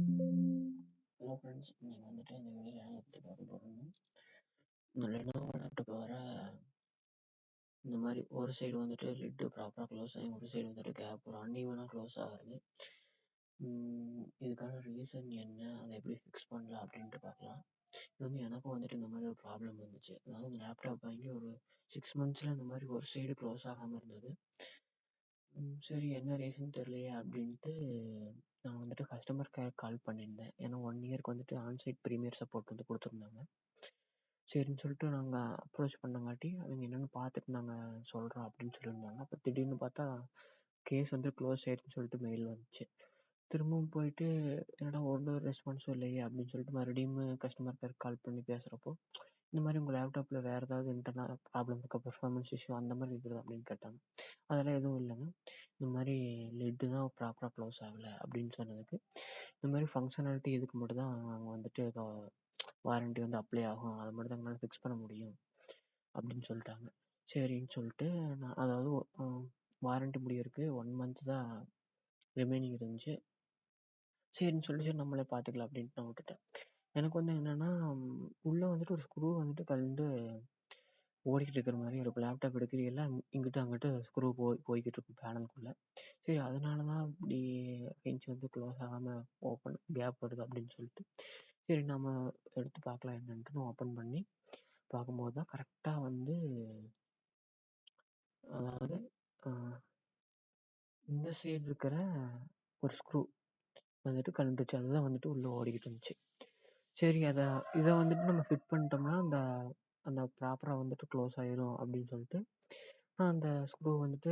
Hello friends, நீங்கள் வந்துட்டு இந்த வீடியோவில் என்ன பற்றி பார்க்க போகிறோம்னா, இந்த லெனோவோ லேப்டாப் வர இந்த மாதிரி ஒரு சைடு வந்துட்டு லிட்டு ப்ராப்பராக க்ளோஸ் ஆகி ஒரு சைடு வந்துட்டு கேப் ஒரு அன்ஈவனாக க்ளோஸ் ஆகுது. இதுக்கான ரீசன் என்ன, அதை எப்படி ஃபிக்ஸ் பண்ணலாம் அப்படின்ட்டு பார்க்கலாம். இது வந்து எனக்கும் வந்துட்டு இந்த மாதிரி ஒரு ப்ராப்ளம் வந்துச்சு. அதாவது இந்த லேப்டாப் வாங்கி ஒரு 6 monthஸில் இந்த மாதிரி ஒரு சைடு க்ளோஸ் ஆகாமல் இருந்தது. சரி, என்ன ரீசன் தெரியலையே அப்படின்ட்டு நான் வந்துட்டு கஸ்டமர் கேர் கால் பண்ணியிருந்தேன். ஏன்னா 1 இயர்க்கு வந்துட்டு ஆன்சைட் ப்ரீமியர் சப்போர்ட் வந்து கொடுத்துருந்தாங்க. சரின்னு சொல்லிட்டு நாங்கள் அப்ரோச் பண்ணங்காட்டி அவங்க என்னென்னு பார்த்துட்டு நாங்கள் சொல்கிறோம் அப்படின்னு சொல்லியிருந்தாங்க. அப்போ திடீர்னு பார்த்தா கேஸ் வந்து க்ளோஸ் ஆயிடுச்சுன்னு சொல்லிட்டு மெயில் வந்துச்சு. திரும்பவும் போயிட்டு என்னடா ஒரு ரெஸ்பான்ஸும் இல்லையே அப்படின்னு சொல்லிட்டு மறுபடியும் கஸ்டமர் கேர் கால் பண்ணி பேசுகிறப்போ இந்த மாதிரி உங்கள் லேப்டாப்பில் வேறு ஏதாவது இன்டர்னல் ப்ராப்ளம் இருக்கா, பெர்ஃபார்மன்ஸ் இஷ்யூ அந்த மாதிரி இருக்குது அப்படின்னு கேட்டாங்க. அதெல்லாம் எதுவும் இல்லைங்க, இந்த மாதிரி லிட்டு தான் ப்ராப்பராக க்ளோஸ் ஆகலை அப்படின்னு சொன்னதுக்கு இந்த மாதிரி ஃபங்க்ஷனாலிட்டி இதுக்கு மட்டும் தான் நாங்கள் வந்துட்டு வாரண்ட்டி வந்து அப்ளை ஆகும், அதை மட்டும் தான் எங்களால் ஃபிக்ஸ் பண்ண முடியும் அப்படின்னு சொல்லிட்டாங்க. சரின்னு சொல்லிட்டு நான் அதாவது வாரண்ட்டி முடியறதுக்கு 1 month தான் ரிமைனிங் இருந்துச்சு. சரின்னு சொல்லி சரி நம்மளே பார்த்துக்கலாம் அப்படின்ட்டு நான் விட்டுட்டேன். எனக்கு வந்து என்னென்னா உள்ளே வந்துட்டு ஒரு ஸ்க்ரூ வந்துட்டு கலந்து ஓடிக்கிட்டு இருக்கிற மாதிரி இருக்கும். லேப்டாப் எடுக்கிறீங்களா இங்கிட்டு அங்கிட்டு ஸ்க்ரூ போய்கிட்டு இருக்கும் பேனலுக்குள்ளே. சரி, அதனால தான் இப்படி ஹிஞ்ச் வந்து க்ளோஸ் ஆகாமல் ஓப்பன் கேப் வருது அப்படின்னு சொல்லிட்டு சரி நம்ம எடுத்து பார்க்கலாம் என்னன்ட்டு நான் ஓப்பன் பண்ணி பார்க்கும்போது தான் கரெக்டாக வந்து அதாவது இந்த சைடு இருக்கிற ஒரு ஸ்க்ரூ வந்துட்டு கலந்துச்சு. அதுதான் வந்துட்டு உள்ளே ஓடிக்கிட்டு இருந்துச்சு. சரி, இதை வந்துட்டு நம்ம ஃபிட் பண்ணிட்டோம்னா அந்த ப்ராப்பராக வந்துட்டு க்ளோஸ் ஆயிரும் அப்படின்னு சொல்லிட்டு நான் அந்த ஸ்க்ரூ வந்துட்டு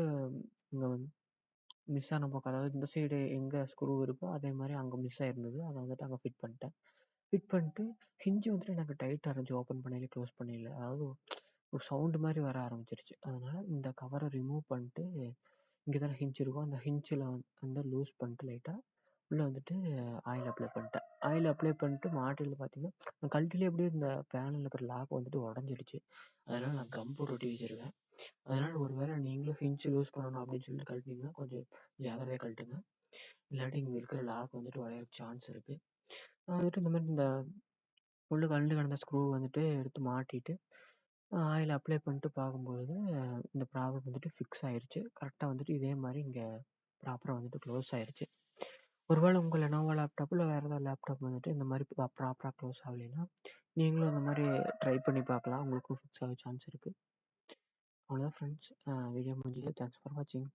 இங்கே வந்து மிஸ் ஆன பக்கம், அதாவது இந்த சைடு எங்கே ஸ்க்ரூ இருக்கோ அதே மாதிரி அங்கே மிஸ் ஆயிருந்தது. அதை வந்துட்டு அங்கே ஃபிட் பண்ணிட்டேன். ஃபிட் பண்ணிட்டு ஹிஞ்சு வந்துட்டு எனக்கு டைட்டாக இருந்துச்சு. ஓப்பன் பண்ணையில க்ளோஸ் பண்ணையில அதாவது ஒரு சவுண்டு மாதிரி வர ஆரம்பிச்சிருச்சு. அதனால் இந்த கவரை ரிமூவ் பண்ணிட்டு இங்கே தானே ஹிஞ்ச் இருக்கும், அந்த ஹிஞ்சில் வந்து லூஸ் பண்ணிட்டு லைட்டாக உள்ளே வந்துட்டு ஆயில் அப்ளை பண்ணிட்டேன். ஆயில் அப்ளை பண்ணிட்டு மாட்டியில் பார்த்தீங்கன்னா கழட்டிலே எப்படியும் இந்த பேனலில் இருக்கிற லாக் வந்துட்டு உடஞ்சிடுச்சு. அதனால் நான் கம் போட்டு ஒட்டி வச்சுருக்கேன். அதனால் ஒரு வேளை நீங்களும் ஹிஞ்சு லூஸ் பண்ணணும் அப்படின்னு சொல்லிட்டு கழட்டிங்கன்னா கொஞ்சம் ஜாகிரதையாக கழட்டுங்க, இல்லாட்டி இங்கே இருக்கிற லாக் வந்துட்டு உடையிற சான்ஸ் இருக்குது. வந்துட்டு இந்த மாதிரி இந்த உள்ளே கழண்டு கிடந்த ஸ்க்ரூ வந்துட்டு எடுத்து மாட்டிட்டு ஆயில் அப்ளை பண்ணிட்டு பார்க்கும்பொழுது இந்த ப்ராப்ளம் வந்துட்டு ஃபிக்ஸ் ஆயிடுச்சு. கரெக்டாக வந்துட்டு இதே மாதிரி இங்கே ப்ராப்பராக வந்துட்டு க்ளோஸ் ஆயிடுச்சு. ஒருவேளை உங்கள் லெனோவோ லேப்டாப்பில் வேறு ஏதாவது லேப்டாப் வந்துட்டு இந்த மாதிரி ப்ராப்பராக க்ளோஸ் ஆகலைன்னா நீங்களும் இந்த மாதிரி ட்ரை பண்ணி பார்க்கலாம், உங்களுக்கும் ஃபிக்ஸ் ஆக சான்ஸ் இருக்குது. அவ்வளோதான் ஃப்ரெண்ட்ஸ், வீடியோ முடிஞ்சது. தேங்க்ஸ் ஃபார் வாட்சிங்.